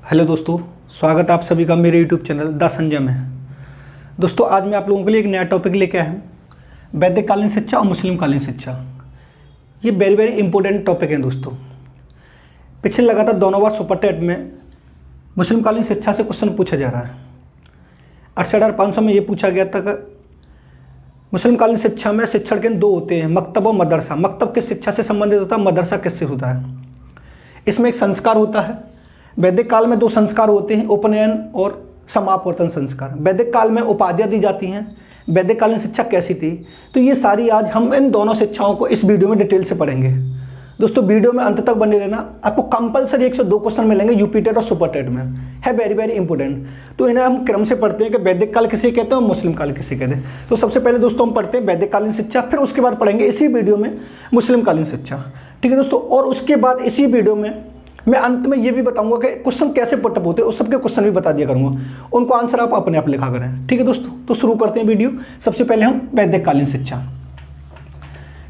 Hello दोस्तों, स्वागत है आप सभी का मेरे यूट्यूब चैनल द संजय में। दोस्तों आज मैं आप लोगों के लिए एक नया टॉपिक लेके आया हूँ, वैदिक कालीन शिक्षा और मुस्लिम कालीन शिक्षा। ये वेरी वेरी इंपॉर्टेंट टॉपिक है दोस्तों। पिछले लगातार दोनों बार सुपर टेट में मुस्लिम कालीन शिक्षा से क्वेश्चन पूछा जा रहा है। 68,500 में ये पूछा गया था कि मुस्लिम कालीन शिक्षा में शिक्षण केंद्र दो होते हैं, मकतब और मदरसा। मकतब किस शिक्षा से संबंधित होता है, मदरसा किससे होता है। इसमें एक संस्कार होता है। वैदिक काल में दो संस्कार होते हैं, उपनयन और समापवर्तन संस्कार। वैदिक काल में उपाधियाँ दी जाती हैं। वैदिक कालीन शिक्षा कैसी थी, तो ये सारी आज हम इन दोनों शिक्षाओं को इस वीडियो में डिटेल से पढ़ेंगे। दोस्तों वीडियो में अंत तक बने रहना, आपको कंपलसरी 102 क्वेश्चन मिलेंगे यूपी टेट और सुपर टेट में, है वेरी वेरी इंपॉर्टेंट। तो इन्हें हम क्रम से पढ़ते हैं कि वैदिक काल किसे कहते हैं और मुस्लिम काल किसे कहते हैं। तो सबसे पहले दोस्तों हम पढ़ते हैं वैदिक कालीन शिक्षा, फिर उसके बाद पढ़ेंगे इसी वीडियो में मुस्लिम कालीन शिक्षा, ठीक है दोस्तों। और उसके बाद इसी वीडियो में मैं अंत में ये भी बताऊंगा कि क्वेश्चन कैसे पुटअप होते हैं, उस सबके क्वेश्चन भी बता दिया करूंगा, उनको आंसर आप अपने आप लिखा करें, ठीक है दोस्तों। तो शुरू करते हैं वीडियो। सबसे पहले हम वैदिक कालीन शिक्षा,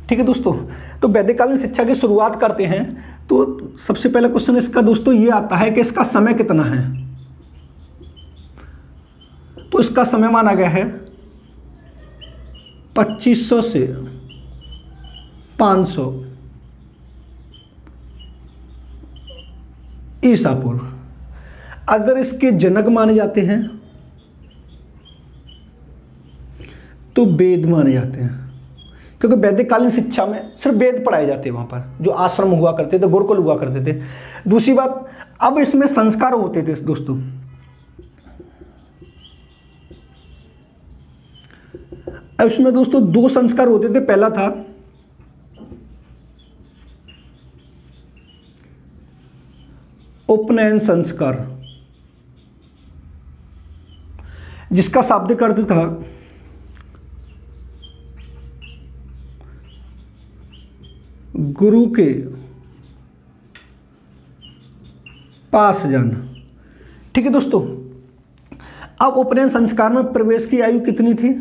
ठीक है दोस्तों। तो वैदिक कालीन शिक्षा की शुरुआत करते हैं। तो सबसे पहला क्वेश्चन इसका दोस्तों ये आता है कि इसका समय कितना है। तो इसका समय माना गया है 2500 से 500 ईसा पूर्व। अगर इसके जनक माने जाते हैं तो वेद माने जाते हैं, क्योंकि वैदिक कालीन शिक्षा में सिर्फ वेद पढ़ाए जाते हैं। वहां पर जो आश्रम हुआ करते थे, गुरुकुल हुआ करते थे। दूसरी बात, अब इसमें संस्कार होते थे दोस्तों। अब इसमें दोस्तों दो संस्कार होते थे। पहला था उपनयन संस्कार, जिसका शाब्दिक अर्थ था गुरु के पास जाना, ठीक है दोस्तों। अब उपनयन संस्कार में प्रवेश की आयु कितनी थी,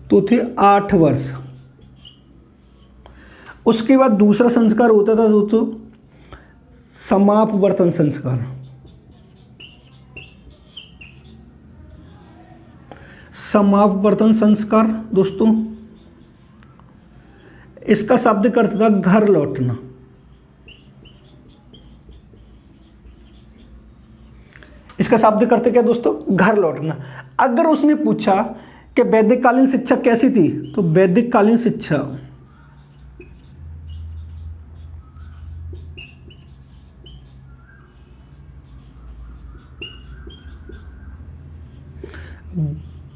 तो थी 8 वर्ष। उसके बाद दूसरा संस्कार होता था दोस्तों समापवर्तन संस्कार। समापवर्तन संस्कार दोस्तों, इसका शाब्दिक अर्थ था घर लौटना। इसका शाब्दिक अर्थ क्या दोस्तों, घर लौटना। अगर उसने पूछा कि वैदिक कालीन शिक्षा कैसी थी, तो वैदिक कालीन शिक्षा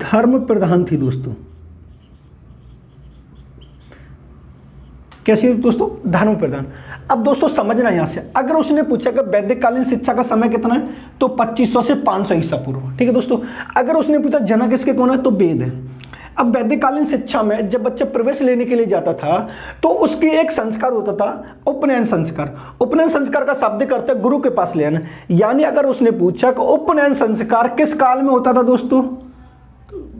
धर्म प्रधान थी दोस्तों। कैसी दोस्तों, धर्म प्रधान। अब दोस्तों समझना यहां से, अगर उसने पूछा कि वैदिक कालीन शिक्षा का समय कितना है, तो 2500 से 500 ईसा पूर्व, ठीक है दोस्तों। अगर उसने पूछा जनक इसके कौन है, तो वेद है। अब वैदिक कालीन शिक्षा में जब बच्चा प्रवेश लेने के लिए जाता था, तो उसकी एक संस्कार होता था उपनयन संस्कार। उपनयन संस्कार का शाब्दिक अर्थ है गुरु के पास ले आना। यानी अगर उसने पूछा कि उपनयन संस्कार किस काल में होता था दोस्तों,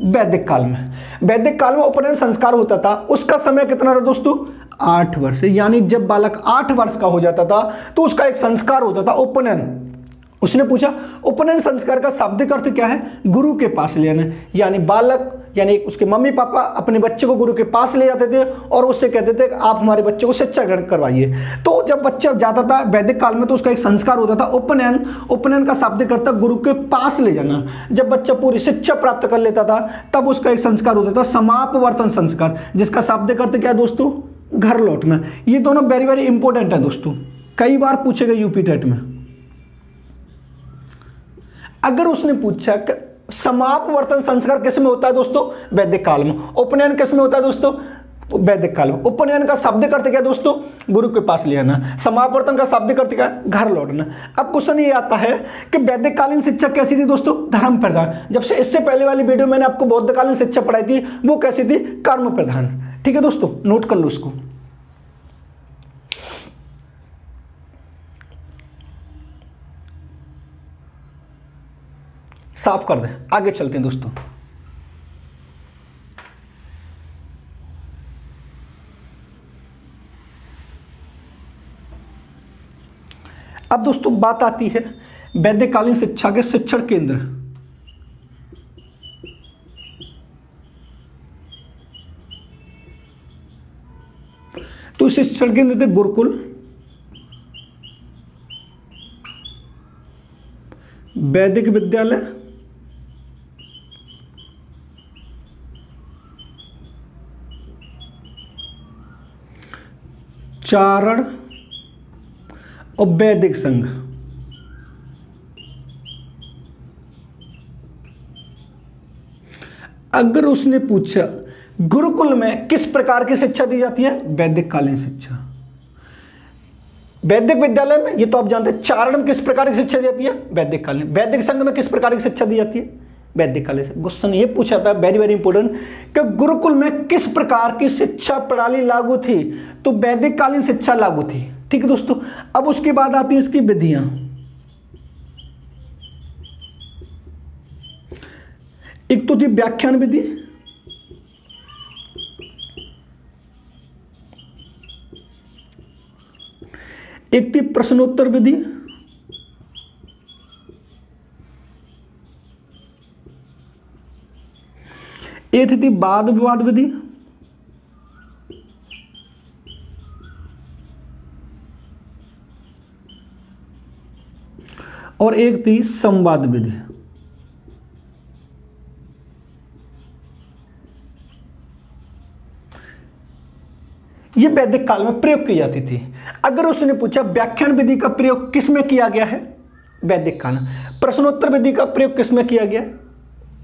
वैदिक काल में। वैदिक काल में उपनयन संस्कार होता था, उसका समय कितना था दोस्तों, 8 वर्ष। यानी जब बालक 8 वर्ष का हो जाता था तो उसका एक संस्कार होता था उपनयन। उसने पूछा उपनयन संस्कार का शाब्दिक अर्थ क्या है, गुरु के पास ले आना। यानी बालक यानी उसके मम्मी पापा अपने बच्चे को गुरु के पास ले जाते थे और उससे कहते थे कि आप हमारे बच्चे को शिक्षा ग्रहण करवाइए। तो जब बच्चा जाता था वैदिक काल में, तो उसका एक संस्कार होता था उपनयन। उपनयन का शाब्दिक अर्थ गुरु के पास ले जाना। जब बच्चा पूरी शिक्षा प्राप्त कर लेता था, तब उसका एक संस्कार होता था समापवर्तन संस्कार, जिसका शाब्दिक अर्थ क्या है दोस्तों, घर लौटना। ये दोनों वेरी वेरी इंपॉर्टेंट है दोस्तों, कई बार पूछे गए यूपी टेट में। अगर उसने पूछा कि समापवर्तन संस्कार किस में होता है दोस्तों, वैदिक काल में। उपनयन किस में होता है दोस्तों, वैदिक काल में। उपनयन का शाब्दिक अर्थ क्या है दोस्तों, गुरु के पास ले आना। समापवर्तन का शाब्दिक अर्थ क्या है, घर लौटना। अब क्वेश्चन ये आता है कि वैदिक कालीन शिक्षा कैसी थी दोस्तों, धर्म प्रधान। जब से इससे पहले वाली वीडियो मैंने आपको बौद्ध कालीन शिक्षा पढ़ाई थी, वो कैसी थी, कर्म प्रधान, ठीक है दोस्तों। नोट कर लो उसको। साफ कर दें, आगे चलते हैं दोस्तों। अब दोस्तों बात आती है वैदिककालीन शिक्षा के शिक्षण केंद्र। तो शिक्षण केंद्र थे गुरुकुल, वैदिक विद्यालय, चारण और वैदिक संघ। अगर उसने पूछा गुरुकुल में किस प्रकार की शिक्षा दी जाती है, वैदिक कालीन शिक्षा। वैदिक विद्यालय में, ये तो आप जानते हैं। चारण में किस प्रकार की शिक्षा दी जाती है, वैदिक कालीन। वैदिक संघ में किस प्रकार की शिक्षा दी जाती है, वैदिक कालीन। क्वेश्चन ये पूछा था, वेरी वेरी इंपॉर्टेंट, कि गुरुकुल में किस प्रकार की शिक्षा प्रणाली लागू थी, तो वैदिक कालीन शिक्षा लागू थी। ठीक है दोस्तों। अब उसके बाद आती है इसकी विधियां। एक तो थी व्याख्यान विधि, एक थी प्रश्नोत्तर विधि, एक थी वाद विवाद विधि, और एक थी संवाद विधि। ये वैदिक काल में प्रयोग की जाती थी। अगर उसने पूछा व्याख्यान विधि का प्रयोग किसमें किया गया है, वैदिक काल में। प्रश्नोत्तर विधि का प्रयोग किसमें किया गया,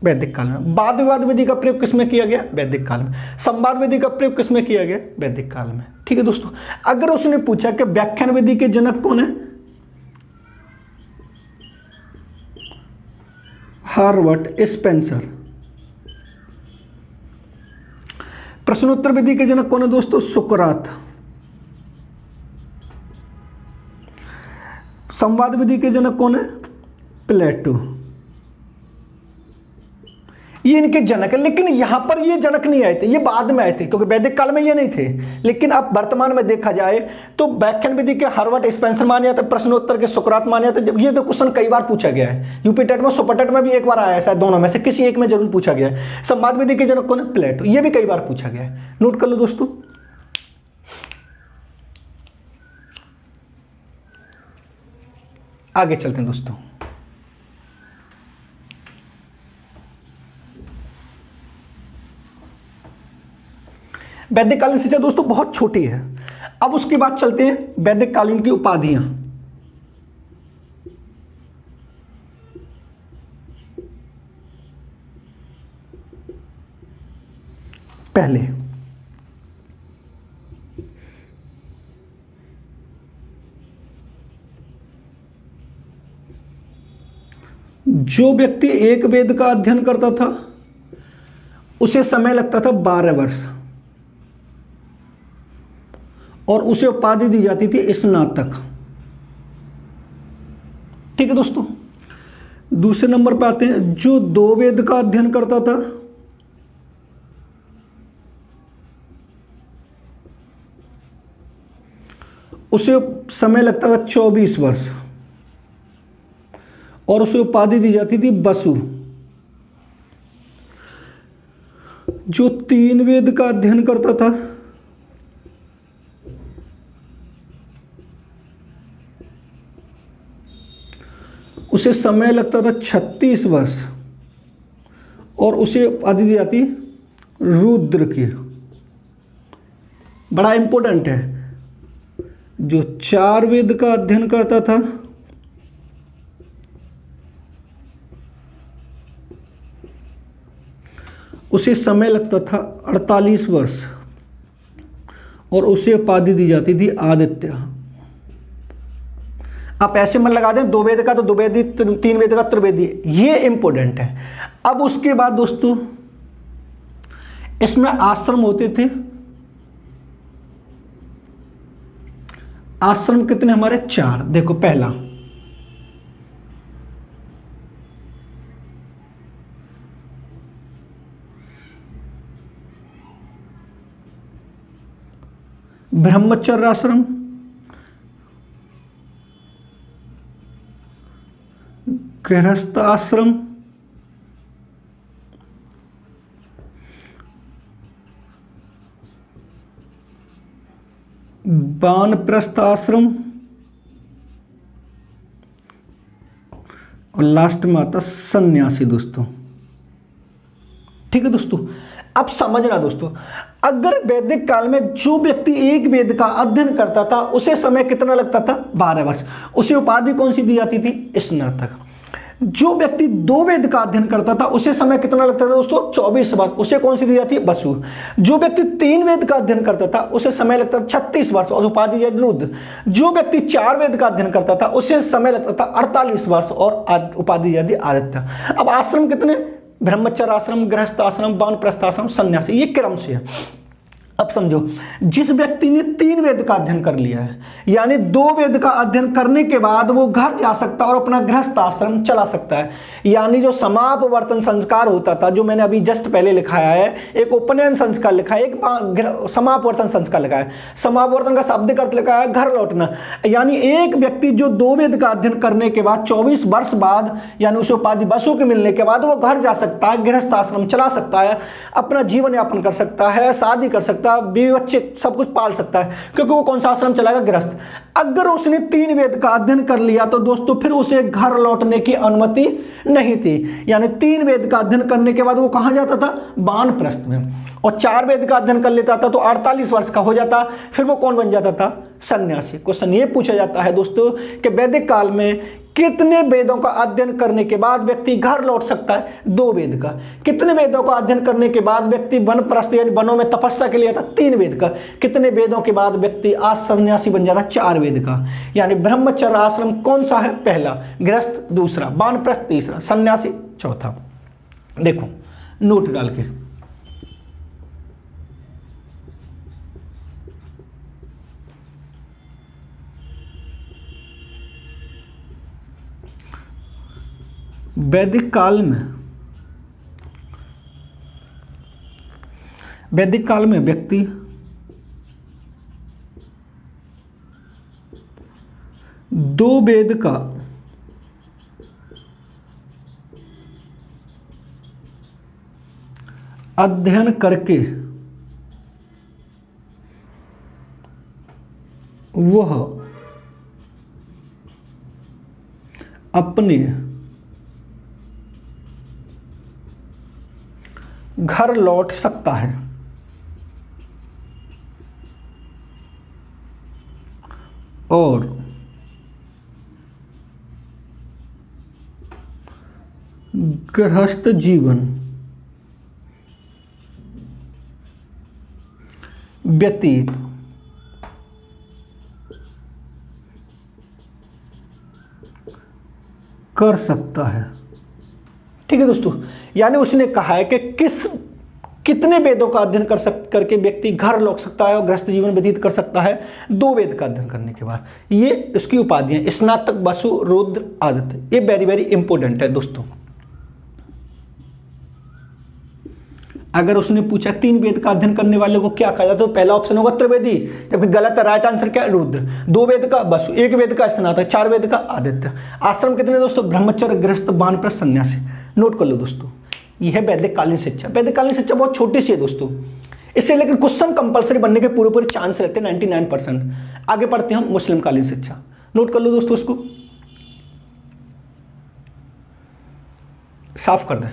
वैदिक काल में। वाद विवाद विधि का प्रयोग किसमें किया गया, वैदिक काल में। संवाद विधि का प्रयोग किसमें किया गया, वैदिक काल में। ठीक है दोस्तों। अगर उसने पूछा कि व्याख्यान विधि के जनक कौन है, हार्वर्ड स्पेंसर। प्रश्नोत्तर विधि के जनक कौन है दोस्तों, सुकरात। संवाद विधि के जनक कौन है, प्लेटो। ये इनके जनक है, लेकिन यहां पर ये जनक नहीं आए थे, ये बाद में आए थे, क्योंकि वैदिक काल में ये नहीं थे। लेकिन अब वर्तमान में देखा जाए तो व्याख्यान विधि के हार्वर्ड स्पेंसर माने जाते, प्रश्नोत्तर के सुकरात माने जाते। जब ये तो क्वेश्चन कई बार पूछा गया है, यूपी टेट में, सुपर टेट में भी एक बार आया है, शायद दोनों में से किसी एक में जरूर पूछा गया है। संवाद विधि के जनक कौन है, प्लेटो। ये भी कई बार पूछा गया है, नोट कर लो दोस्तों। आगे चलते हैं दोस्तों। वैदिक कालीन शिक्षा दोस्तों बहुत छोटी है। अब उसके बाद चलते हैं वैदिक कालीन की उपाधियां। पहले जो व्यक्ति एक वेद का अध्ययन करता था उसे समय लगता था 12 वर्ष, और उसे उपाधि दी जाती थी स्नातक। ठीक है दोस्तों। दूसरे नंबर पर आते हैं, जो 2 वेद का अध्ययन करता था उसे समय लगता था 24 वर्ष, और उसे उपाधि दी जाती थी बसु। जो 3 वेद का अध्ययन करता था उसे समय लगता था 36 वर्ष, और उसे उपाधि दी जाती रुद्र की। बड़ा इंपॉर्टेंट है। जो 4 वेद का अध्ययन करता था उसे समय लगता था 48 वर्ष, और उसे उपाधि दी जाती थी आदित्य। आप ऐसे मन लगा दें, 2 वेद का तो द्विवेदी, 3 वेद का त्रिवेदी, ये इंपॉर्टेंट है। अब उसके बाद दोस्तों इसमें आश्रम होते थे। आश्रम कितने हमारे, 4। देखो, पहला ब्रह्मचर्य आश्रम, गृहस्थ आश्रम, वानप्रस्थ आश्रम और लास्ट में आता सन्यासी दोस्तों। ठीक है दोस्तों, अब समझना दोस्तों, अगर वैदिक काल में जो व्यक्ति एक वेद का अध्ययन करता था उसे समय कितना लगता था? 12 वर्ष। उसे उपाधि कौन सी दी जाती थी? स्नातक। जो व्यक्ति 2 वेद का अध्ययन करता था उसे समय कितना लगता था दोस्तों? 24 वर्ष। उसे कौन सी दी जाती है? वसु। जो व्यक्ति 3 वेद का अध्ययन करता था उसे समय लगता था 36 वर्ष और उपाधि दी जाती रुद्र। जो व्यक्ति 4 वेद का अध्ययन करता था उसे समय लगता था 48 वर्ष और उपाधि दी जाती आदित्य। अब आश्रम कितने? ब्रह्मचर्य आश्रम, गृहस्थ आश्रम, वानप्रस्थ आश्रम, सन्यासी, ये क्रम से है। अब समझो, जिस व्यक्ति ने 3 वेद का अध्ययन कर लिया है, यानी 2 वेद का अध्ययन करने के बाद वो घर जा सकता है और अपना गृहस्थ आश्रम चला सकता है। यानी जो समापवर्तन संस्कार होता था, जो मैंने अभी जस्ट पहले लिखाया है, एक उपनयन संस्कार लिखा है, एक समापवर्तन संस्कार लिखा है। समापवर्तन का शाब्दिक अर्थ लिखा है घर लौटना। यानी एक व्यक्ति जो 2 वेद का अध्ययन करने के बाद 24 वर्ष बाद, यानी उसे उपाधि वसु के मिलने के बाद वो घर जा सकता है, गृहस्थ आश्रम चला सकता है, अपना जीवन यापन कर सकता है, शादी कर सकता है, बीवी बच्चे सब कुछ पाल सकता है, क्योंकि वो कौन सा आश्रम चलाएगा? गृहस्थ। अगर उसने 3 वेद का अध्ययन कर लिया तो दोस्तों फिर उसे घर लौटने की अनुमति नहीं थी। यानी 3 वेद का अध्ययन करने के बाद वो कहां जाता था? वानप्रस्थ में। और 4 वेद का अध्ययन कर लेता था तो 48 वर्ष का हो जाता, फिर वो कौन बन जाता था? सन्यासी। क्वेश्चन ये पूछा जाता है दोस्तों कि वैदिक काल में कितने वेदों का अध्ययन करने के बाद व्यक्ति घर लौट सकता है? 2 वेद का। कितने वेदों का अध्ययन करने के बाद व्यक्ति वनप्रस्थ यानी वनों में तपस्या के लिए था? 3 वेद का। कितने वेदों के बाद व्यक्ति आज सन्यासी बन जाता? 4 वेद का। यानी ब्रह्मचर्य आश्रम कौन सा है? पहला, गृहस्थ दूसरा, वानप्रस्थ तीसरा, सन्यासी चौथा। देखो नोट डाल के, वैदिक काल में व्यक्ति 2 वेद का अध्ययन करके वह अपने घर लौट सकता है और गृहस्थ जीवन व्यतीत कर सकता है। ठीक है दोस्तों, यानी उसने कहा है कि कितने वेदों का अध्ययन करके व्यक्ति घर लौट सकता है और गृहस्थ जीवन व्यतीत कर सकता है? 2 वेद का अध्ययन करने के बाद। ये उसकी उपाधियां, स्नातक, वसु, रुद्र, आदित्य। ये वेरी वेरी इंपॉर्टेंट है दोस्तों। अगर उसने पूछा 3 वेद का अध्ययन करने वाले को क्या कहा जाता है, तो पहला ऑप्शन होगा त्रिवेदी, जबकि गलत है। राइट आंसर क्या है? रुद्र। 2 वेद का वसु, 1 वेद का स्नातक, 4 वेद का आदित्य। आश्रम कितने दोस्तों? ब्रह्मचर्य, गृहस्थ, वानप्रस्थ, सन्यासी। नोट कर लो दोस्तों, यह है वैदिक कालीन शिक्षा। वैदिक कालीन शिक्षा बहुत छोटी सी है दोस्तों, इससे लेकिन क्वेश्चन कंपलसरी बनने के पूरे चांस रहते हैं 99%। आगे पढ़ते हैं हम मुस्लिम कालीन शिक्षा। नोट कर लो दोस्तों, उसको साफ कर दें।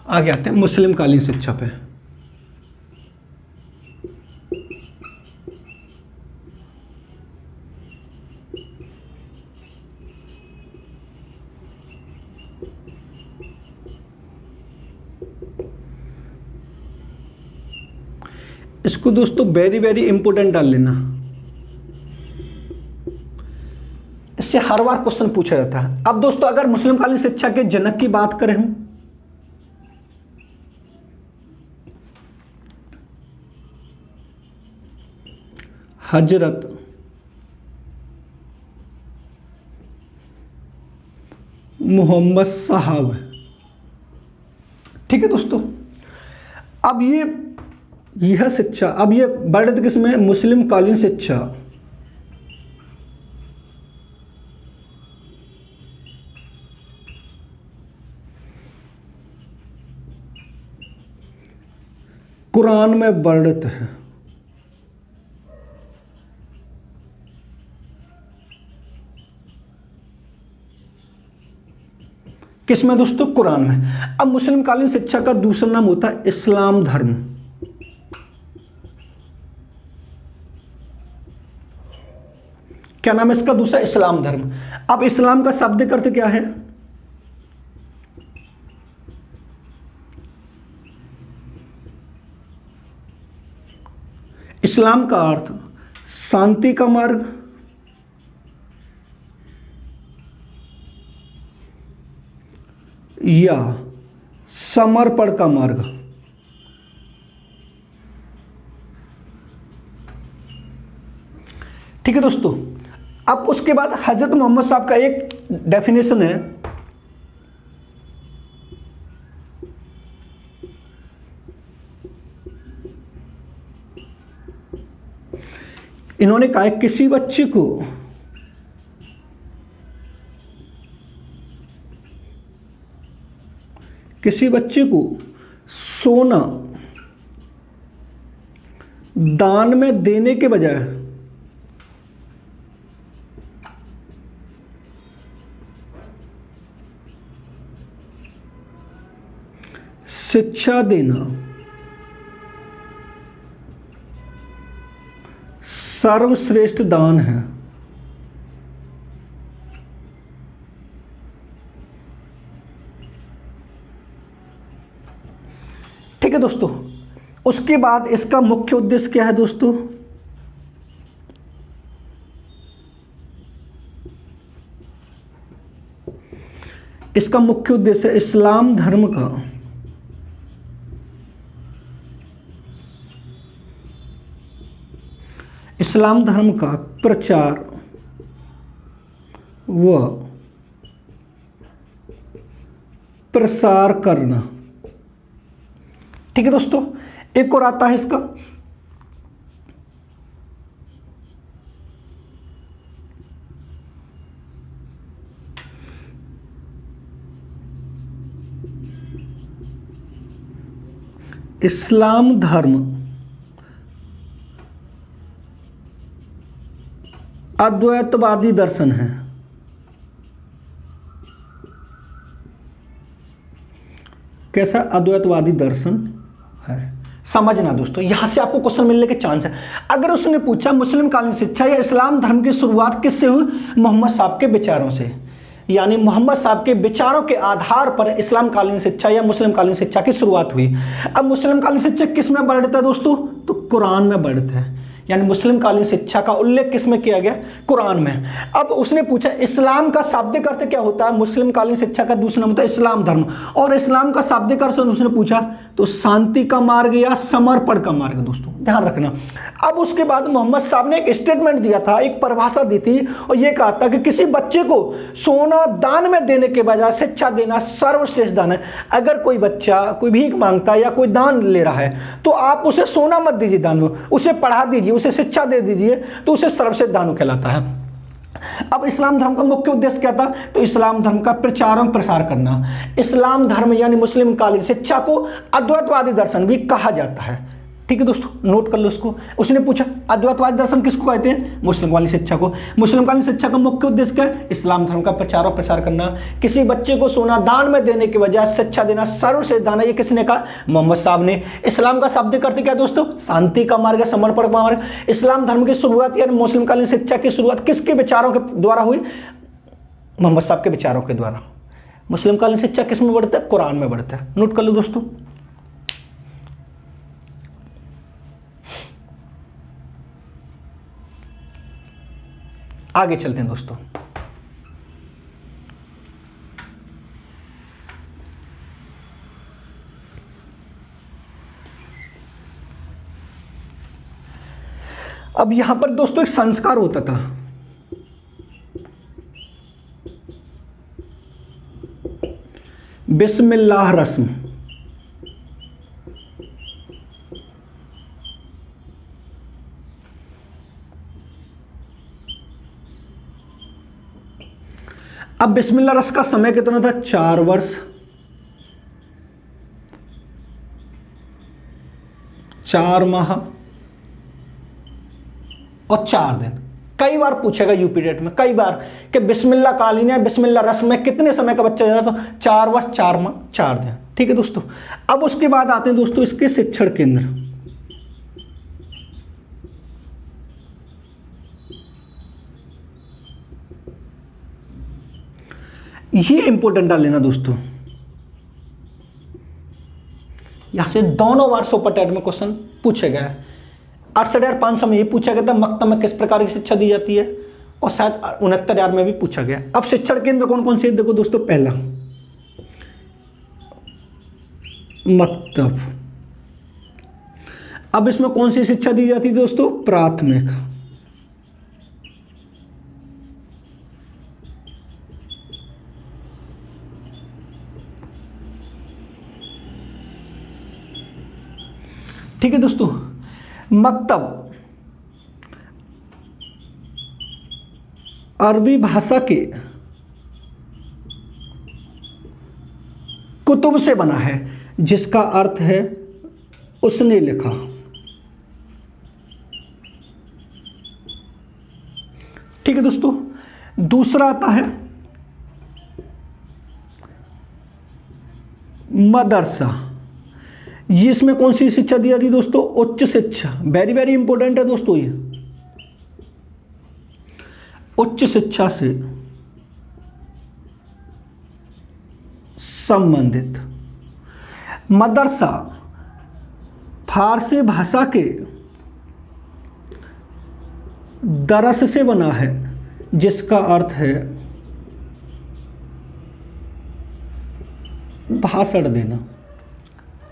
आगे आते हैं मुस्लिम कालीन शिक्षा पे। इसको दोस्तों वेरी वेरी इंपॉर्टेंट डाल लेना, इससे हर बार क्वेश्चन पूछा जाता है। अब दोस्तों अगर मुस्लिम कालीन शिक्षा के जनक की बात करें हम, हजरत मोहम्मद साहब। ठीक है दोस्तों, अब यह शिक्षा, अब ये वर्णित किसमें? मुस्लिम कालीन शिक्षा। कुरान में वर्णित है। किसमें दोस्तों? कुरान में। अब मुस्लिम कालीन शिक्षा का दूसरा नाम होता है इस्लाम धर्म। क्या नाम है इसका? दूसरा इस्लाम धर्म। अब इस्लाम का शाब्दिक अर्थ क्या है? इस्लाम का अर्थ शांति का मार्ग, या समर्पण का मार्ग। ठीक है दोस्तों, अब उसके बाद हजरत मोहम्मद साहब का एक डेफिनेशन है, इन्होंने कहा है किसी बच्चे को सोना दान में देने के बजाय शिक्षा देना सर्वश्रेष्ठ दान है। ठीक है दोस्तों, उसके बाद इसका मुख्य उद्देश्य क्या है दोस्तों? इसका मुख्य उद्देश्य इस्लाम धर्म का प्रचार व प्रसार करना। ठीक है दोस्तों, एक और आता है इसका इस्लाम धर्म अद्वैतवादी दर्शन है। कैसा अद्वैतवादी दर्शन है? समझना दोस्तों, यहां से आपको क्वेश्चन मिलने के चांस है। अगर उसने पूछा मुस्लिम कालीन शिक्षा या इस्लाम धर्म की शुरुआत किससे हुई? मोहम्मद साहब के विचारों से, यानी मोहम्मद साहब के विचारों के आधार पर इस्लाम कालीन शिक्षा या मुस्लिम कालीन शिक्षा की शुरुआत हुई। अब मुस्लिम कालीन शिक्षा किस में वर्णित है दोस्तों? तो कुरान में वर्णित है, यानी मुस्लिम कालीन शिक्षा का उल्लेख किस में किया गया? कुरान में। अब उसने पूछा इस्लाम का शाब्दिक अर्थ क्या होता है? मुस्लिम कालीन शिक्षा का दूसरा नाम होता है इस्लाम धर्म, और इस्लाम का शाब्दिक अर्थ उसने पूछा तो शांति का मार्ग या समर्पण का मार्ग। दोस्तों ध्यान रखना। अब उसके बाद मोहम्मद साहब ने एक स्टेटमेंट दिया था, एक परिभाषा दी थी, और यह कहा था कि किसी बच्चे को सोना दान में देने के बजाय शिक्षा देना सर्वश्रेष्ठ दान है। अगर कोई बच्चा कोई भीख मांगता है या कोई दान ले रहा है तो आप उसे सोना मत दीजिए दान में, उसे पढ़ा दीजिए, उसे शिक्षा दे दीजिए, तो उसे सर्वश्रेष्ठ दान कहलाता है। अब इस्लाम धर्म का मुख्य उद्देश्य क्या था? तो इस्लाम धर्म का प्रचार और प्रसार करना। इस्लाम धर्म यानी मुस्लिम कालीन शिक्षा को अद्वैतवादी दर्शन भी कहा जाता है। ठीक है दोस्तों, नोट कर लो इसको। उसने पूछा अद्वैतवादी दर्शन किसको कहते हैं? मुस्लिम कालीन शिक्षा को। मुस्लिम कालीन शिक्षा का मुख्य उद्देश्य क्या है? इस्लाम धर्म का प्रचार और प्रसार करना। किसी बच्चे को सोना दान में देने के बजाय शिक्षा देना सर्वश्रेष्ठ दान है। ये किसने कहा? मोहम्मद साहब ने। इस्लाम का शाब्दिक अर्थ क्या दोस्तों? शांति का मार्ग, समर्पण का मार्ग। इस्लाम धर्म की शुरुआत यानी मुस्लिम कालीन शिक्षा की शुरुआत किसके विचारों के द्वारा हुई? मोहम्मद साहब के विचारों के द्वारा। मुस्लिम कालीन शिक्षा किस में बढ़ता है? कुरान में बढ़ता है। नोट कर लो दोस्तों। आगे चलते हैं दोस्तों। अब यहां पर दोस्तों एक संस्कार होता था, बिस्मिल्लाह रस्म। अब बिस्मिल्लाह रस्म का समय कितना था? 4 वर्ष 4 माह और 4 दिन। कई बार पूछेगा यूपी डेट में, कई बार, कि बिस्मिल्लाह कालीन है, बिस्मिल्लाह रस्म में कितने समय का बच्चा जाता? तो 4 वर्ष 4 माह 4 दिन। ठीक है दोस्तों। अब उसके बाद आते हैं दोस्तों इसके शिक्षण केंद्र। ये इंपॉर्टेंट डाल लेना दोस्तों, यहां से दोनों बार सुपर टेट में क्वेश्चन पूछे गया है। 68,500 में ये पूछा गया था मक्तब में किस प्रकार की शिक्षा दी जाती है, और शायद 69,000 में भी पूछा गया। अब शिक्षण केंद्र कौन कौन से? देखो दोस्तों, पहला मक्तब। अब इसमें कौन सी शिक्षा दी जाती है दोस्तों? प्राथमिक। ठीक है दोस्तों। मक्तब अरबी भाषा के कुतुब से बना है, जिसका अर्थ है उसने लिखा। ठीक है दोस्तों। दूसरा आता है मदरसा। ये इसमें कौन सी शिक्षा दी जाती है दोस्तों? उच्च शिक्षा। वेरी वेरी इंपॉर्टेंट है दोस्तों ये, उच्च शिक्षा से संबंधित। मदरसा फारसी भाषा के दरस से बना है, जिसका अर्थ है भाषण देना।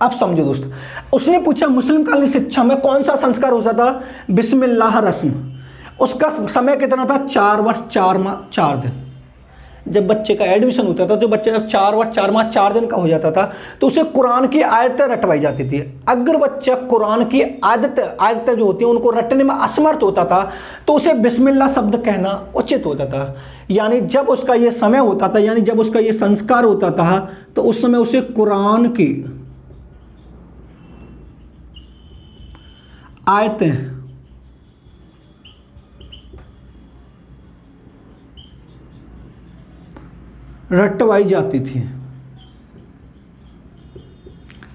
अब समझो दोस्तों, उसने पूछा मुस्लिम कालीन शिक्षा में कौन सा संस्कार हो सकता? बिस्मिल्लाह रस्म। उसका समय कितना था? 4 वर्ष 4 माह 4 दिन। जब बच्चे का एडमिशन होता था, जो बच्चे जब 4 वर्ष 4 माह 4 दिन का हो जाता था, तो उसे कुरान की आयतें रटवाई जाती थी। अगर बच्चा कुरान की आयतें जो होती हैं उनको रटने में असमर्थ होता था, तो उसे बिस्मिल्लाह शब्द कहना उचित होता था। यानी जब उसका ये समय होता था, यानी जब उसका ये संस्कार होता था, तो उस समय उसे कुरान की आयतें रटवाई जाती थी।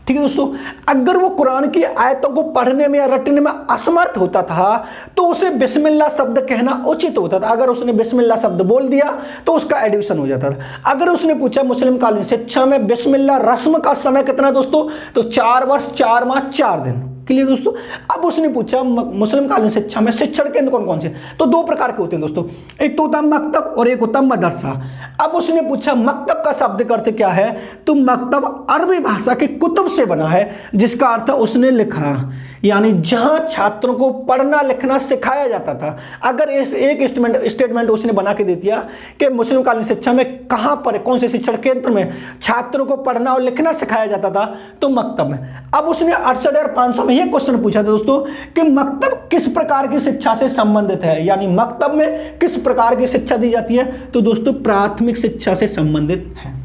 ठीक है दोस्तों। अगर वो कुरान की आयतों को पढ़ने में या रटने में असमर्थ होता था, तो उसे बिस्मिल्लाह शब्द कहना उचित होता था। अगर उसने बिस्मिल्लाह शब्द बोल दिया तो उसका एडमिशन हो जाता था। अगर उसने पूछा मुस्लिम कालीन शिक्षा में बिस्मिल्लाह रस्म का समय कितना दोस्तों, तो 4 वर्ष 4 माह 4 दिन। क्लियर दोस्तों। अब उसने पूछा मुस्लिम कालीन शिक्षा में शिक्षण केंद्र कौन कौन से? तो 2 प्रकार के होते हैं दोस्तों, एक तो होता है मकतब और एक होता है मदरसा। अब उसने पूछा मकतब का शब्द अर्थ क्या है? तो मकतब अरबी भाषा के कुतुब से बना है, जिसका अर्थ उसने लिखा, यानी जहां छात्रों को पढ़ना लिखना सिखाया जाता था। अगर एक स्टेटमेंट उसने बना के दे दिया कि मुस्लिम कालीन शिक्षा में कहां पर, कौन से शिक्षण केंद्र में छात्रों को पढ़ना और लिखना सिखाया जाता था, तो मकतब में। अब उसने 68,500 में यह क्वेश्चन पूछा था दोस्तों कि मकतब किस प्रकार की शिक्षा से संबंधित है, यानी मकतब में किस प्रकार की शिक्षा दी जाती है? तो दोस्तों प्राथमिक शिक्षा से संबंधित है।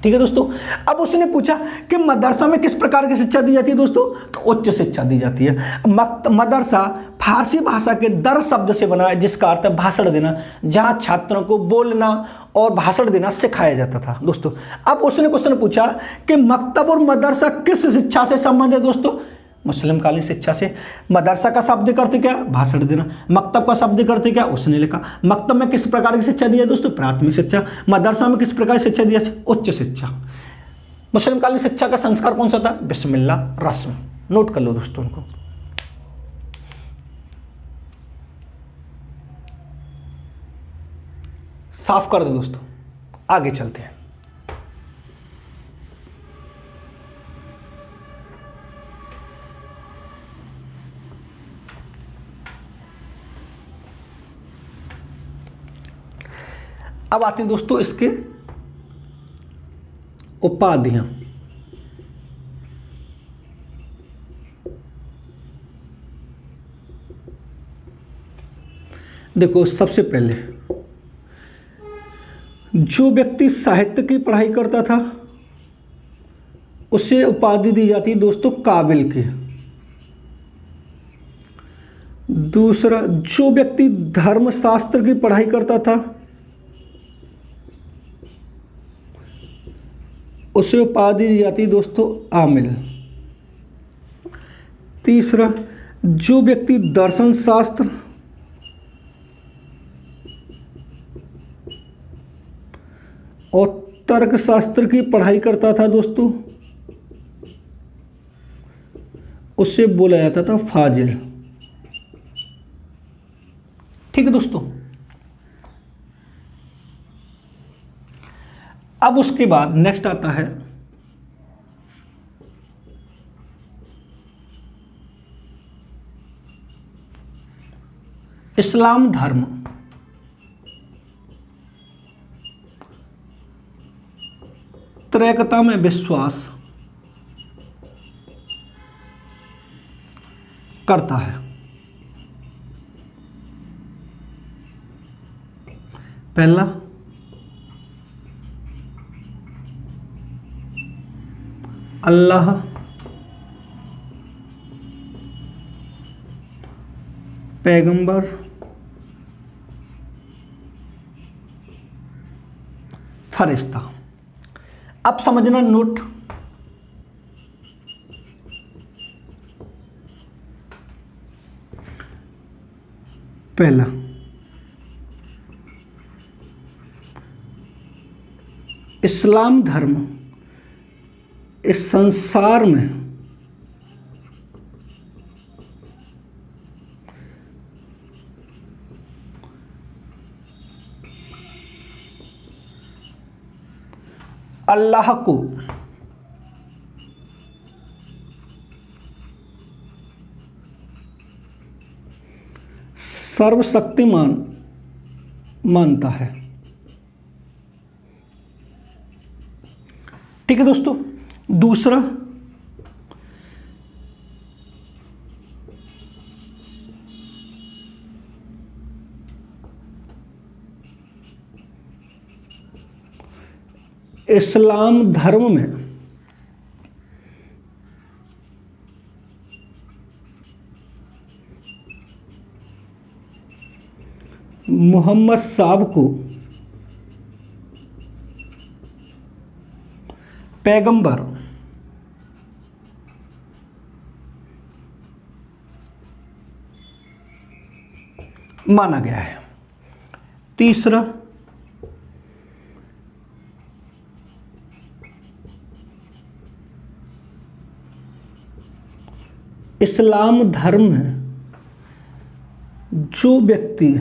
ठीक है दोस्तों। अब उसने पूछा कि मदरसा में किस प्रकार की शिक्षा दी जाती है दोस्तों, तो उच्च शिक्षा दी जाती है। मदरसा फारसी भाषा के दर शब्द से बना है, जिसका अर्थ है भाषण देना, जहां छात्रों को बोलना और भाषण देना सिखाया जाता था दोस्तों। अब उसने क्वेश्चन पूछा कि मकतब और मदरसा किस शिक्षा से संबंधित है दोस्तों? मुस्लिम कालीन शिक्षा से। मदरसा का शब्द करते क्या? भाषण देना। मकतब का शब्द करते क्या? उसने लिखा। मकतब में किस प्रकार की शिक्षा दी है दोस्तों? प्राथमिक शिक्षा। मदरसा में किस प्रकार की शिक्षा दी है? उच्च शिक्षा। मुस्लिम कालीन शिक्षा का संस्कार कौन सा था? बिस्मिल्लाह रस्म। नोट कर लो दोस्तों उनको। साफ कर दो दोस्तों, आगे चलते हैं। अब आते हैं दोस्तों इसके उपाधियां। देखो, सबसे पहले जो व्यक्ति साहित्य की पढ़ाई करता था उसे उपाधि दी जाती है दोस्तों काबिल की। दूसरा, जो व्यक्ति धर्मशास्त्र की पढ़ाई करता था उसे उपाधि दी जाती है दोस्तों आमिल। तीसरा, जो व्यक्ति दर्शन शास्त्र और तर्कशास्त्र की पढ़ाई करता था दोस्तों उसे बोला जाता था फाजिल। ठीक है दोस्तों। अब उसके बाद नेक्स्ट आता है इस्लाम धर्म। त्रैकता में विश्वास करता है। पहला, अल्लाह, पैगंबर, फरिश्ता। अब समझना नोट, पहला, इस्लाम धर्म इस संसार में अल्लाह को सर्वशक्तिमान मानता है। ठीक है दोस्तों। दूसरा, इस्लाम धर्म में मोहम्मद साहब को पैगंबर माना गया है। तीसरा, इस्लाम धर्म में जो व्यक्ति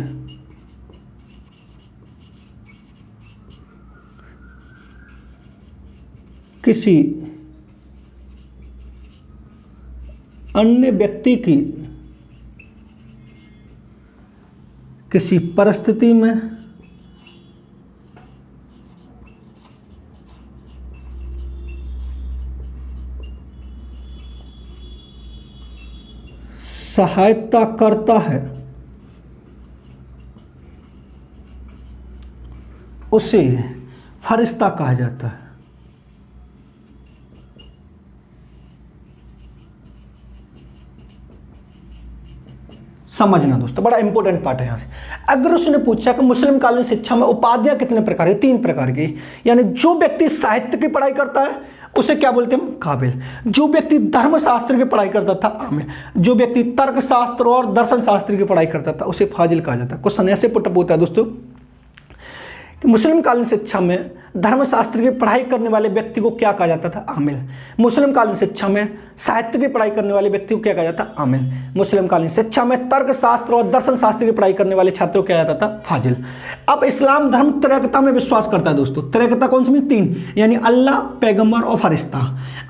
किसी अन्य व्यक्ति की किसी परिस्थिति में सहायता करता है उसे फरिश्ता कहा जाता है। समझना दोस्तों, बड़ा इंपॉर्टेंट पार्ट है। यहां से अगर उसने पूछा कि मुस्लिम कालीन शिक्षा में उपाधियां कितने प्रकार की, 3 प्रकार की, यानी जो व्यक्ति साहित्य की पढ़ाई करता है उसे क्या बोलते हैं, काबिल। जो व्यक्ति धर्मशास्त्र की पढ़ाई करता था, आमिल। जो व्यक्ति तर्कशास्त्र और दर्शन शास्त्र की पढ़ाई करता था उसे फाजिल कहा जाता है। क्वेश्चन ऐसे पुटअप होता है दोस्तों कि मुस्लिम कालीन शिक्षा में धर्मशास्त्र की पढ़ाई करने वाले व्यक्ति को क्या कहा जाता था, आमिल। मुस्लिम कालीन शिक्षा में साहित्य की पढ़ाई करने वाले व्यक्ति को क्या कहा जाता है? आमिल। मुस्लिमकालीन शिक्षा में तर्क शास्त्र और दर्शन शास्त्र की पढ़ाई करने वाले छात्रों को क्या जाता था? फाजिल। अब इस्लाम धर्म त्रैकता में विश्वास करता है दोस्तों। त्रैकता कौन सी में? 3, यानी अल्लाह, पैगंबर और फरिश्ता।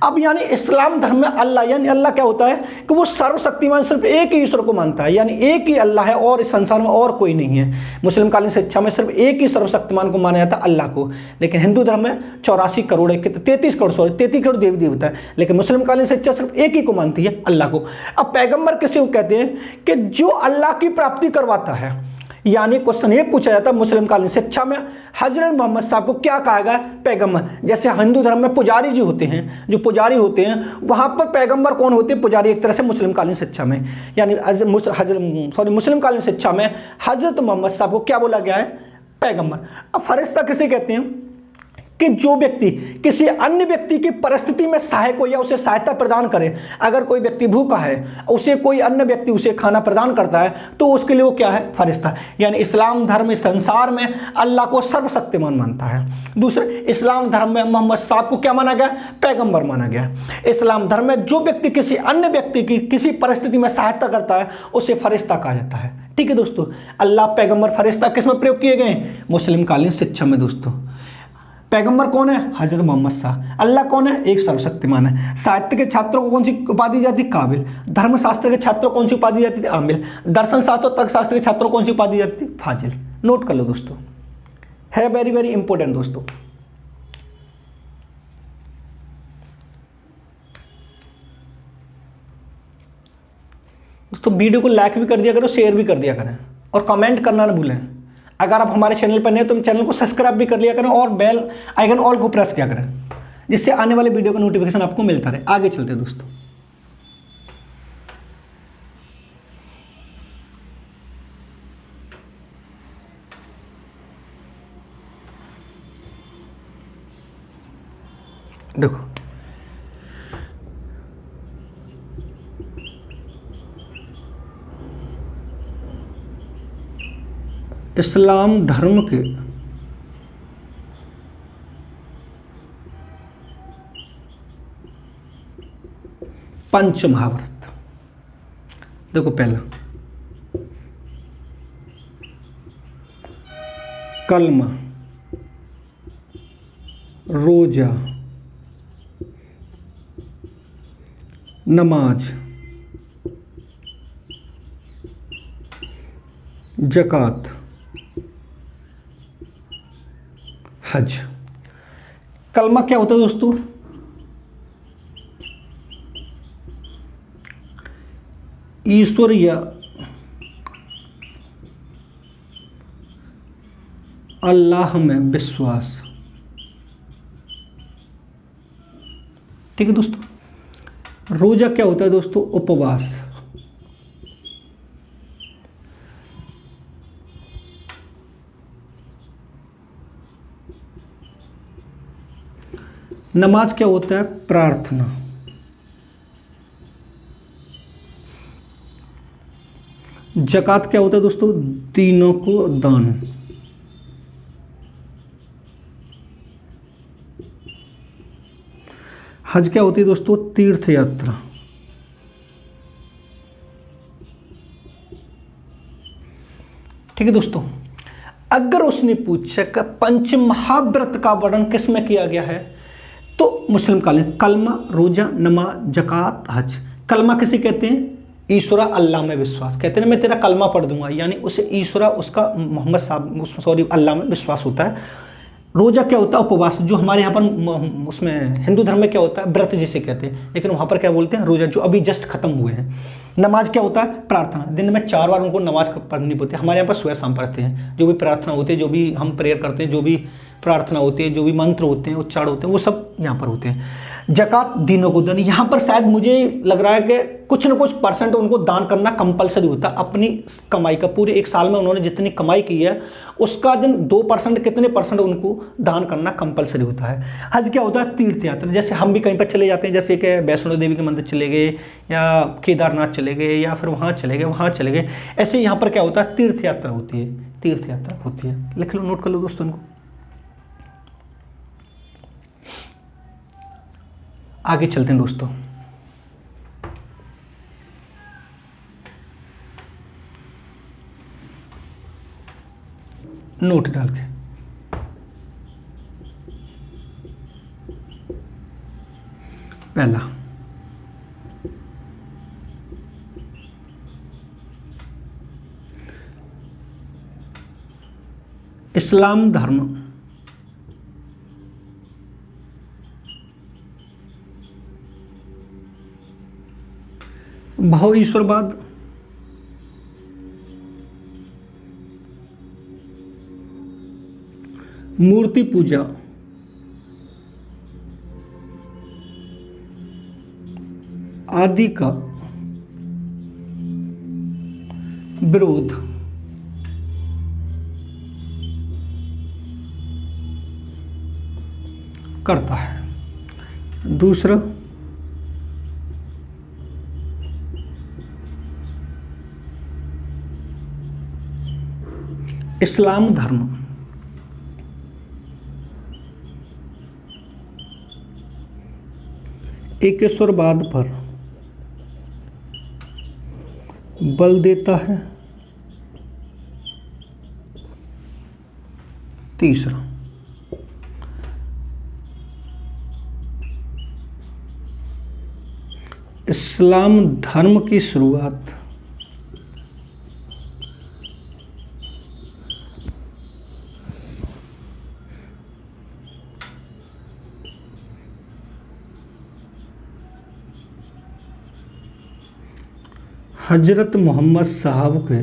अब यानी इस्लाम धर्म में अल्लाह, यानी अल्लाह क्या होता है कि वो सर्वशक्तिमान, सिर्फ एक ही ईश्वर को मानता है, यानी एक ही अल्लाह है और इस संसार में और कोई नहीं है। मुस्लिमकालीन शिक्षा में सिर्फ एक ही सर्वशक्तिमान को माना जाता है, अल्लाह को। लेकिन हिंदू धर्म में 84 करोड़ 33 करोड़ देवी देवता है, लेकिन मुस्लिमकालीन शिक्षा सिर्फ एक ही को मानती है, अल्लाह को। अब पैगंबर किसे को कहते हैं? कि जो अल्लाह की प्राप्ति करवाता है। यानी क्वेश्चन ये पूछा जाता है मुस्लिमकालीन शिक्षा में हजरत मोहम्मद साहब को क्या कहा गया? पैगंबर। जैसे हिंदू धर्म में पुजारी जी होते हैं, जो पुजारी होते हैं, वहां पर पैगंबर कौन होते हैं? पुजारी। एक तरह से मुस्लिमकालीन शिक्षा में, यानी मुस्लिमकालीन शिक्षा में हजरत मोहम्मद साहब को क्या बोला गया है? पैगंबर। अब फरिश्ता किसे कहते हैं? कि जो व्यक्ति किसी अन्य व्यक्ति की परिस्थिति में सहायक हो या उसे सहायता प्रदान करे। अगर कोई व्यक्ति भूखा है, उसे कोई अन्य व्यक्ति उसे खाना प्रदान करता है, तो उसके लिए वो क्या है? फरिश्ता। यानी इस्लाम धर्म इस संसार में अल्लाह को सर्वशक्तिमान मानता है। दूसरे, इस्लाम धर्म में मोहम्मद साहब को क्या माना गया? पैगंबर माना गया। इस्लाम धर्म में जो व्यक्ति किसी अन्य व्यक्ति की किसी परिस्थिति में सहायता करता है, उसे फरिश्ता कहा जाता है। ठीक है दोस्तों, अल्लाह, पैगंबर, फरिश्ता किस में प्रयोग किए गए? मुस्लिमकालीन शिक्षा में दोस्तों। पैगंबर कौन है? हजरत मोहम्मद साहब। अल्लाह कौन है? एक सर्वशक्तिमान है। साहित्य के छात्रों को कौन सी उपाधि दी जाती? काबिल। धर्मशास्त्र के छात्रों को कौन सी उपाधि दी जाती थी? आमिल। दर्शन शास्त्र और तर्कशास्त्र के छात्रों को कौन सी उपाधि दी जाती थी? फाजिल। नोट कर लो दोस्तों, है वेरी वेरी इंपॉर्टेंट दोस्तों। वीडियो को लाइक भी कर दिया करो, शेयर भी कर दिया करें और कमेंट करना ना भूलें। अगर आप हमारे चैनल पर नए तो चैनल को सब्सक्राइब भी कर लिया करें और बेल आइकन ऑल को प्रेस किया करें, जिससे आने वाले वीडियो का नोटिफिकेशन आपको मिलता रहे। आगे चलते हैं दोस्तों। देखो, इस्लाम धर्म के पंच महाव्रत। देखो, पहला कलमा, रोजा, नमाज, जकात, हज। कलमा क्या होता है दोस्तों? ईश्वर या अल्लाह में विश्वास। ठीक है दोस्तों। रोजा क्या होता है दोस्तों? उपवास। नमाज क्या होता है? प्रार्थना। जकात क्या होता है दोस्तों? दीनों को दान। हज क्या होती है दोस्तों? तीर्थ यात्रा। ठीक है दोस्तों। अगर उसने पूछा कि पंच महाव्रत का वर्णन किस में किया गया है, तो मुस्लिमकालीन कलमा, रोजा, नमाज, जकात, हज। कलमा किसे कहते हैं? ईश्वरा अल्लाह में विश्वास। कहते हैं मैं तेरा कलमा पढ़ दूंगा, यानी उसे ईश्वरा, उसका मोहम्मद साहब अल्लाह में विश्वास होता है। रोजा क्या होता है? उपवास। जो हमारे यहाँ पर उसमें हिंदू धर्म में क्या होता है? व्रत जिसे कहते हैं, लेकिन वहाँ पर क्या बोलते हैं? रोजा, जो अभी जस्ट खत्म हुए हैं। नमाज क्या होता है? प्रार्थना। दिन में 4 बार उनको नमाज पढ़नी पड़ती है। हमारे यहाँ पर सुबह शाम पढ़ते हैं। जो भी प्रार्थना होती है, जो भी हम प्रेयर करते हैं, जो भी प्रार्थना होती है, जो भी मंत्र होते हैं, उच्चारण होते हैं, वो सब यहाँ पर होते हैं। जकात, दीनों को दान। यहाँ पर शायद मुझे लग रहा है कि कुछ ना कुछ परसेंट उनको दान करना कंपलसरी होता है। अपनी कमाई का, पूरे एक साल में उन्होंने जितनी कमाई की है उसका दिन 2% कितने परसेंट उनको दान करना कंपलसरी होता है। हज क्या होता है? तीर्थ यात्रा। जैसे हम भी कहीं पर चले जाते हैं, जैसे कि वैष्णो देवी के मंदिर चले गए, या केदारनाथ चले गए, या फिर वहाँ चले गए, ऐसे यहाँ पर क्या होता है? तीर्थ यात्रा होती है। तीर्थ यात्रा होती है। लिख लो, नोट कर लो दोस्तों इनको। आगे चलते हैं दोस्तों। नोट डाल के। पहला, इस्लाम धर्म बहु ईश्वरवाद, मूर्ति पूजा, आदि का विरोध करता है। दूसरा, इस्लाम धर्म एकेश्वरवाद पर बल देता है। तीसरा, इस्लाम धर्म की शुरुआत हजरत मोहम्मद साहब के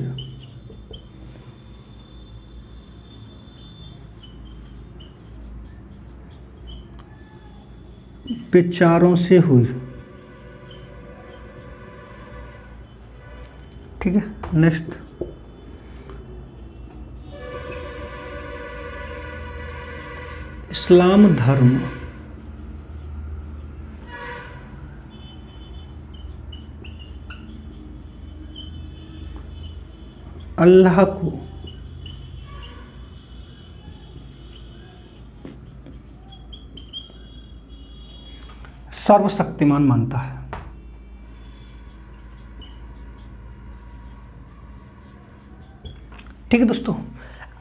विचारों से हुई। ठीक है, नेक्स्ट, इस्लाम धर्म अल्लाह को सर्वशक्तिमान मानता है। ठीक है दोस्तों,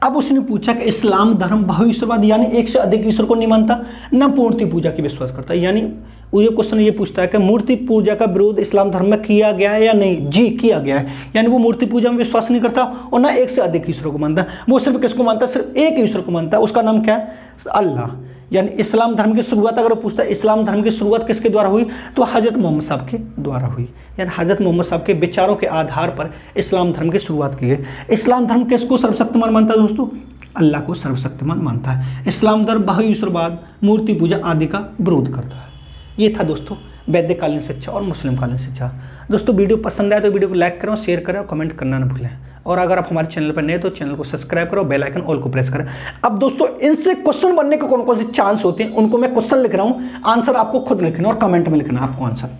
अब उसने पूछा कि इस्लाम धर्म बहुईश्वरवाद यानी एक से अधिक ईश्वर को नहीं मानता, न मूर्ति पूजा की विश्वास करता है। यानी वो ये क्वेश्चन ये पूछता है कि मूर्ति पूजा का विरोध इस्लाम धर्म में किया गया है या नहीं। जी, किया गया है। यानी वो मूर्ति पूजा में विश्वास नहीं करता और ना एक से अधिक ईश्वरों को मानता। वो सिर्फ किसको मानता है? सिर्फ एक ईश्वर को मानता है। उसका नाम क्या है? अल्लाह। यानी इस्लाम धर्म की शुरुआत अगर वो पूछता है इस्लाम धर्म की शुरुआत किसके द्वारा हुई, तो हजरत मोहम्मद साहब के द्वारा हुई। यानी हजरत मोहम्मद साहब के विचारों के आधार पर इस्लाम धर्म की शुरुआत की गई। इस्लाम धर्म किसको सर्वशक्तिमान मानता है दोस्तों? अल्लाह को सर्वशक्तिमान मानता है। इस्लाम धर्म बहुईश्वरवाद, मूर्ति पूजा आदि का विरोध करता है। ये था दोस्तों वैदिक कालीन शिक्षा और मुस्लिम कालीन शिक्षा। दोस्तों वीडियो पसंद आए तो वीडियो को लाइक करें, शेयर करें और कमेंट करना ना भूलें। और अगर आप हमारे चैनल पर नए तो चैनल को सब्सक्राइब करो, बेल आइकन ऑल को प्रेस करें। अब दोस्तों इनसे क्वेश्चन बनने के कौन कौन से चांस होते हैं उनको मैं क्वेश्चन लिख रहा हूं, आंसर आपको खुद लिखना और कमेंट में लिखना आपको आंसर।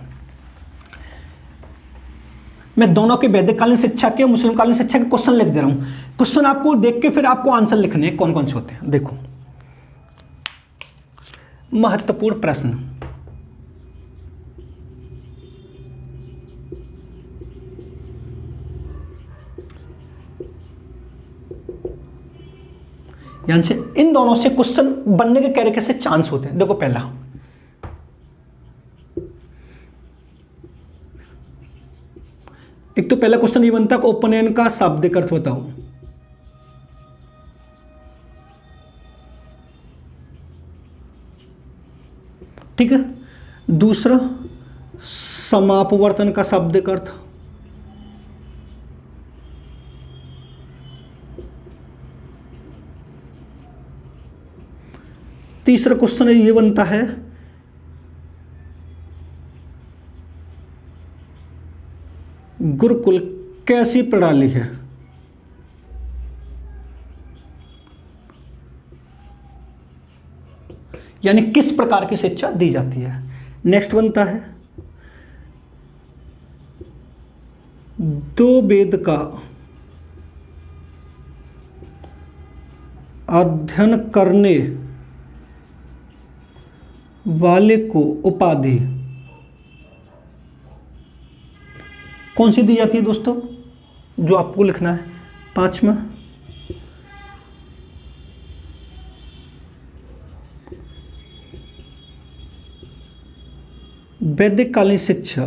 मैं दोनों के वैदिक कालीन शिक्षा के मुस्लिम कालीन शिक्षा के क्वेश्चन लिख दे रहा हूं। क्वेश्चन आपको देख के फिर आपको आंसर लिखने हैं कौन कौन से होते हैं। देखो, महत्वपूर्ण प्रश्न, यानी से इन दोनों से क्वेश्चन बनने के कैसे कैसे चांस होते हैं। देखो, पहला एक तो पहला क्वेश्चन ये बनता है कि उपनयन का शाब्दिक अर्थ बताओ। ठीक है। दूसरा, समापवर्तन का शाब्दिक अर्थ। तीसरा क्वेश्चन ये बनता है गुरुकुल कैसी प्रणाली है। यानी किस प्रकार की शिक्षा दी जाती है। नेक्स्ट बनता है दो वेद का अध्ययन करने वाले को उपाधि कौन सी दी जाती है दोस्तों, जो आपको लिखना है। पांचवा, वैदिक कालीन शिक्षा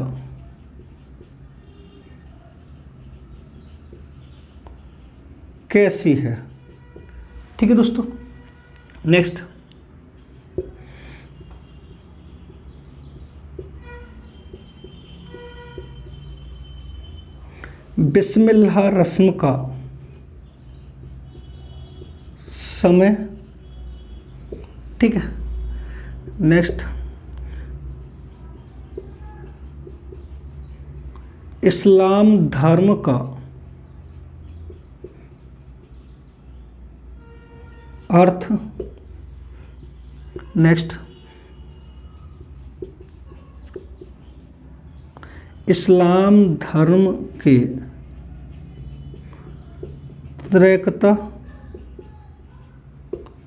कैसी है। ठीक है दोस्तों, नेक्स्ट, बिस्मिल्लाह रस्म का समय। ठीक है, नेक्स्ट, इस्लाम धर्म का अर्थ। नेक्स्ट, इस्लाम धर्म के त्रैकता।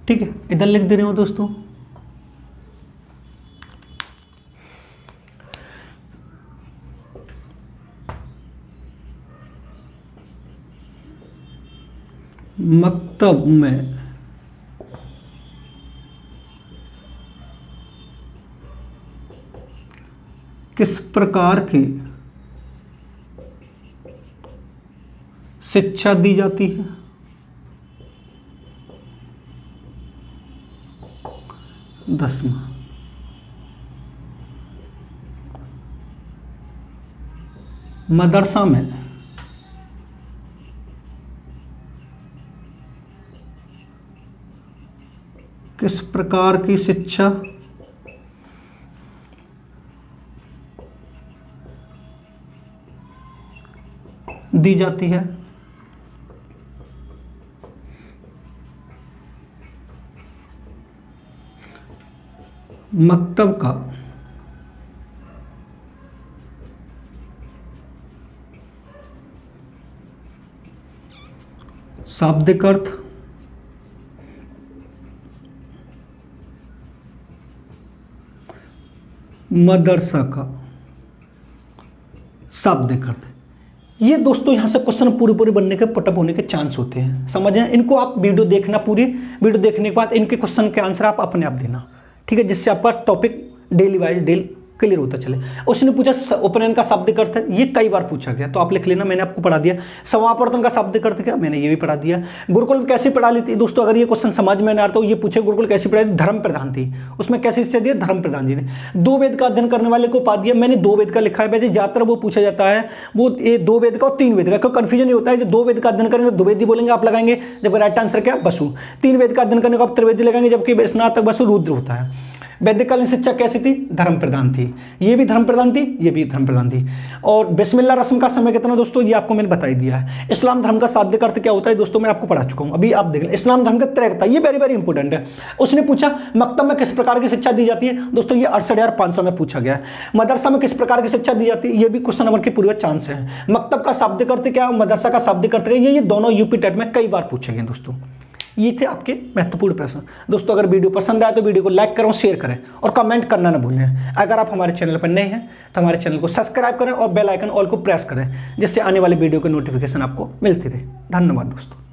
ठीक है, इधर लिख दे रहे हो दोस्तों। मकतब में किस प्रकार की शिक्षा दी जाती है। दसवां, मदरसा में किस प्रकार की शिक्षा दी जाती है। मकतब का शाब्दिक अर्थ। मदरसा का शाब्दिक अर्थ। ये दोस्तों यहाँ से क्वेश्चन पूरे बनने के पुटअप होने के चांस होते हैं, समझ रहे हैं। इनको आप वीडियो देखना, पूरी वीडियो देखने के बाद इनके क्वेश्चन के आंसर आप अपने आप देना। ठीक है, जिससे आपका topic daily wise daily clear होता चले। उसने पूछा उपनयन का शाब्दिक अर्थ है, ये कई बार पूछा गया, तो आप लिख लेना, मैंने आपको पढ़ा दिया। समावर्तन का शाब्दिक अर्थ क्या, मैंने ये भी पढ़ा दिया। गुरुकुल कैसे पढ़ा ली थी दोस्तों, अगर ये क्वेश्चन समझ में ना आता तो ये पूछे गुरुकुल कैसे पढ़ाई थी, धर्म प्रधान थी, उसमें कैसे शिक्षा दिया, धर्म प्रधान जी ने। दो वेद का अध्ययन करने वाले को पा दिया, मैंने दो वेद का लिखा है। वैसे ज्यादातर वो पूछा जाता है वो ये दो वेद का और तीन वेद का, क्योंकि कंफ्यूजन नहीं होता है। जो दो वेद का अध्ययन करेंगे द्विवेदी बोलेंगे आप लगाएंगे, जबकि राइट आंसर क्या, बसु। तीन वेद का अध्ययन करने को आप त्रिवेदी लगाएंगे, जबकि स्नातक बसु रुद्र होता है। वैदिककालीन शिक्षा कैसी थी, धर्म प्रधान थी, ये भी धर्म प्रधान थी, ये भी धर्म प्रधान थी। और बिस्मिल्लाह रस्म का समय कितना दोस्तों, ये आपको मैंने बता ही दिया है। इस्लाम धर्म का शाब्दिक अर्थ क्या होता है दोस्तों, मैं आपको पढ़ा चुका हूं, अभी आप देख लें। इस्लाम धर्म का त्रैकता, ये वेरी इंपॉर्टेंट है। उसने पूछा मकतब में किस प्रकार की शिक्षा दी जाती है दोस्तों, ये 68,500 में पूछा गया है। मदरसा में किस प्रकार की शिक्षा दी जाती है, ये भी क्वेश्चन नंबर के पूरे चांस है। मकतब का शाब्दिक अर्थ क्या, मदरसा का शाब्दिक अर्थ क्या, ये दोनों यूपी टेट में कई बार पूछे गए दोस्तों। ये थे आपके महत्वपूर्ण प्रश्न दोस्तों। अगर वीडियो पसंद आए तो वीडियो को लाइक करें, शेयर करें और कमेंट करना ना भूलें। अगर आप हमारे चैनल पर नए हैं तो हमारे चैनल को सब्सक्राइब करें और बेल आइकन ऑल को प्रेस करें, जिससे आने वाले वीडियो के नोटिफिकेशन आपको मिलती रहे। धन्यवाद दोस्तों।